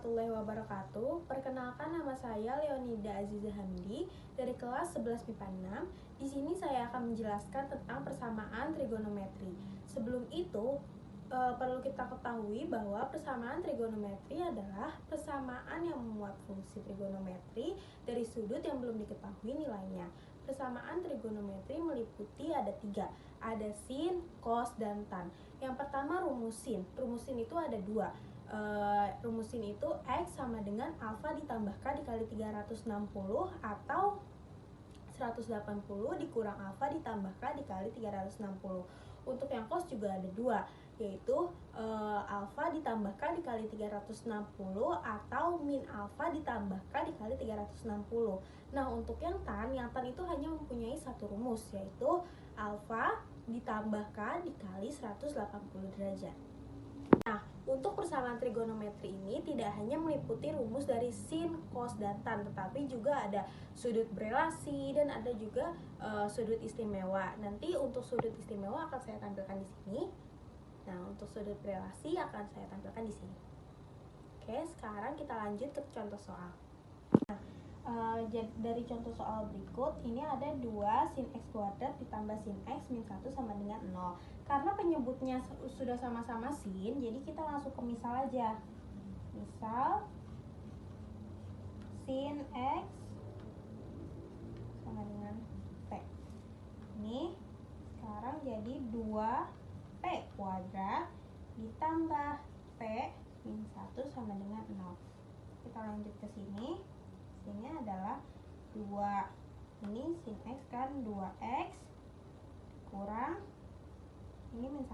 warahmatullahi wabarakatuh. Perkenalkan, nama saya Leonida Aziza Hamdi dari kelas 11 MIPA 6. Di sini saya akan menjelaskan tentang persamaan trigonometri. Sebelum itu, perlu kita ketahui bahwa persamaan trigonometri adalah persamaan yang memuat fungsi trigonometri dari sudut yang belum diketahui nilainya. Persamaan trigonometri meliputi ada 3, ada sin, cos, dan tan. Yang pertama rumus sin. Rumus sin itu ada 2. Rumus sin itu X sama dengan alfa ditambah K dikali 360 atau 180 dikurang alfa ditambah K dikali 360. Untuk yang cos juga ada 2, yaitu alfa ditambah K dikali 360 atau min alfa ditambah K dikali 360. Nah, untuk yang tan itu hanya mempunyai satu rumus, yaitu alfa ditambah K dikali 180 derajat. Nah, untuk persamaan trigonometri ini tidak hanya meliputi rumus dari sin, cos, dan tan, tetapi juga ada sudut berelasi dan ada juga sudut istimewa. Nanti untuk sudut istimewa akan saya tampilkan di sini. Nah, untuk sudut berelasi akan saya tampilkan di sini. Oke, sekarang kita lanjut ke contoh soal. Nah, dari contoh soal berikut, ini ada 2 sin x kuadrat ditambah sin x min 1 sama dengan 0. Karena penyebutnya sudah sama-sama sin, jadi kita langsung ke misal aja. Misal sin x sama dengan p. Ini sekarang jadi 2p kuadrat ditambah p min 1 sama dengan 0. Kita lanjut ke sini. Ini adalah 2, ini sin x kan 2x kurang ini min 1.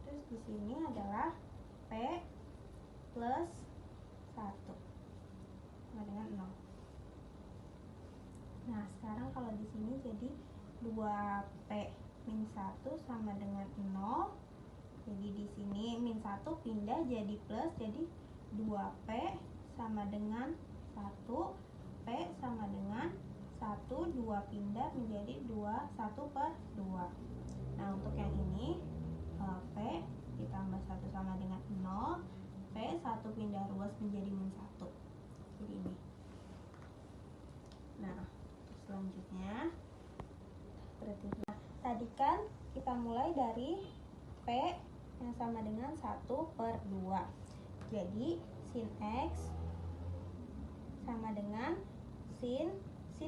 Terus di sini adalah p plus 1 sama dengan 0. Nah, sekarang kalau di sini jadi 2p min 1 sama dengan 0. Jadi di sini min 1 pindah jadi plus, jadi 2p sama dengan 1, P sama dengan 1, 2 pindah menjadi 2, 1 per 2. Nah, untuk yang ini P ditambah 1 sama dengan 0, P 1 pindah ruas menjadi min 1. Jadi ini. Nah, selanjutnya berarti tadi kan kita mulai dari P yang sama dengan 1 per 2. Jadi sin X sama dengan sin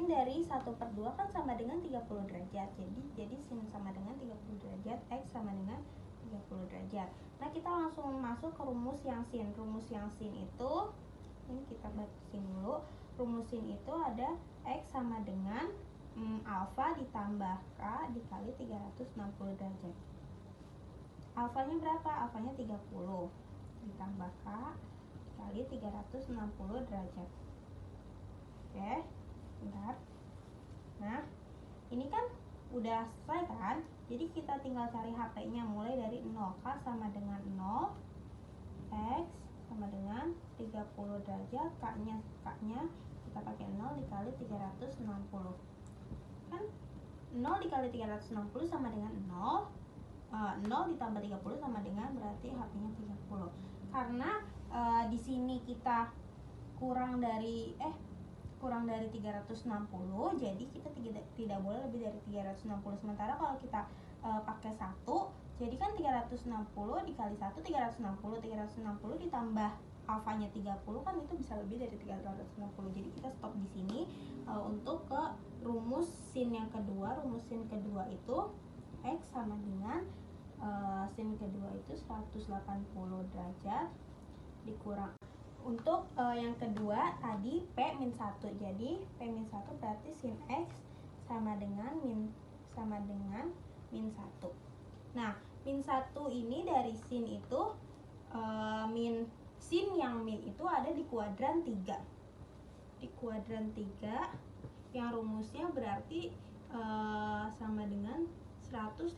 dari 1 per 2 kan sama dengan 30 derajat. Jadi sin sama dengan 30 derajat, X sama dengan 30 derajat. Nah, kita langsung masuk ke rumus yang sin. Rumus yang sin itu, ini kita batasin dulu. Rumus sin itu ada X sama dengan alfa ditambah K dikali 360 derajat. Alfanya berapa? Alfanya 30 ditambah K dikali 360 derajat. Oke, bentar. Nah, ini kan udah selesai kan? Jadi kita tinggal cari HP-nya mulai dari 0. K sama dengan 0, X sama dengan 30 derajat, K-nya kita pakai 0 dikali 360. Kan 0 dikali 360 sama dengan 0. 0 ditambah 30 sama dengan berarti HP-nya 30. Karena di sini kita kurang dari 360, jadi kita tidak boleh lebih dari 360. Sementara kalau kita pakai 1, jadi kan 360 dikali 1 360 ditambah alfanya 30 kan itu bisa lebih dari 360. Jadi kita stop di sini. Untuk ke rumus sin yang kedua, rumus sin kedua itu X sama dengan sin kedua itu 180 derajat dikurang. Untuk yang kedua tadi P min 1. Jadi P min 1 berarti sin X sama dengan min 1. Nah, min 1 ini dari sin itu sin yang min itu ada di kuadran 3. Di kuadran 3 yang rumusnya berarti sama dengan 180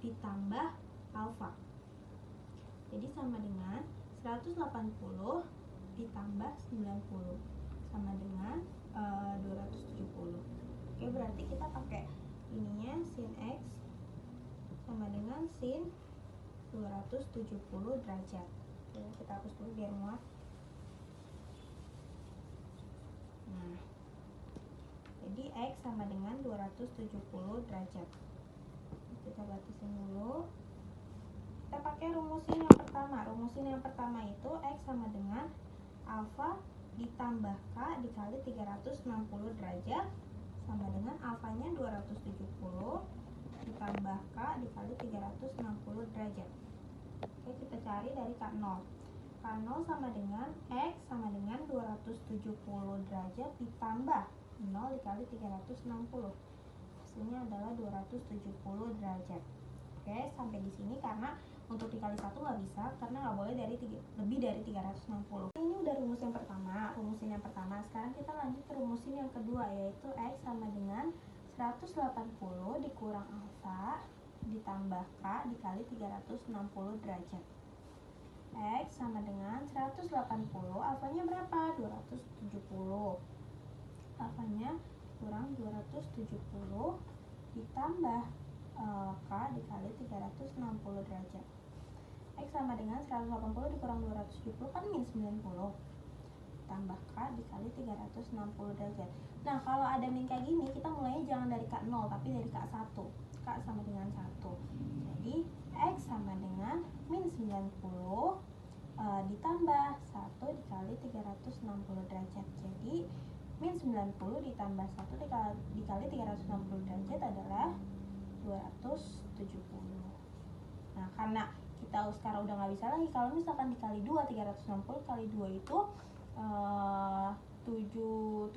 ditambah alfa. Jadi sama dengan 180 ditambah 90 sama dengan 270. Oke, berarti kita pakai ininya sin X sama dengan sin 270 derajat. Oke, kita hapus dulu biar muat. Nah, jadi X sama dengan 270 derajat. Kita batasin dulu. Kita pakai rumusin yang pertama. Rumusin yang pertama itu X sama dengan alfa ditambah K dikali 360 derajat sama dengan alfanya 270 ditambah K dikali 360 derajat. Oke, kita cari dari K0. K0 sama dengan X sama dengan 270 derajat ditambah 0 dikali 360. Hasilnya adalah 270 derajat. Oke, sampai di sini karena untuk dikali 1 nggak bisa karena nggak boleh lebih dari 360. Ini udah rumus yang pertama, rumusin yang pertama. Sekarang kita lanjut ke rumusin yang kedua, yaitu X sama dengan 180 dikurang alfa ditambah K dikali 360 derajat. X sama dengan 180, alfanya berapa? 270. Alfanya kurang 270 ditambah K dikali 360 derajat. X sama dengan 180 dikurang 270 kan min 90 tambah K dikali 360 derajat. Nah, kalau ada min kayak gini, kita mulainya jangan dari K0 tapi dari K1. K sama dengan 1. Jadi X sama dengan min 90 ditambah 1 dikali 360 derajat. Jadi min 90 ditambah 1 dikali 360 derajat adalah 270. Nah, karena kita sekarang udah nggak bisa lagi, kalau misalkan dikali 2, 360 kali 2 itu 720.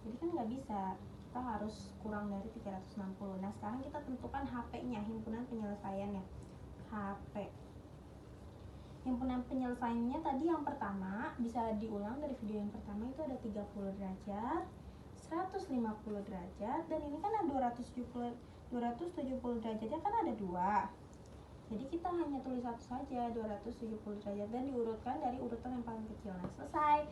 Jadi kan nggak bisa, kita harus kurang dari 360. Nah, sekarang kita tentukan HP-nya, himpunan penyelesaiannya. HP. Himpunan penyelesaiannya tadi yang pertama, bisa diulang dari video yang pertama, itu ada 30 derajat, 150 derajat, dan ini kan ada 270 derajatnya kan ada 2. Jadi kita hanya tulis satu saja, 270 derajat, dan diurutkan dari urutan yang paling kecil. Nah, selesai.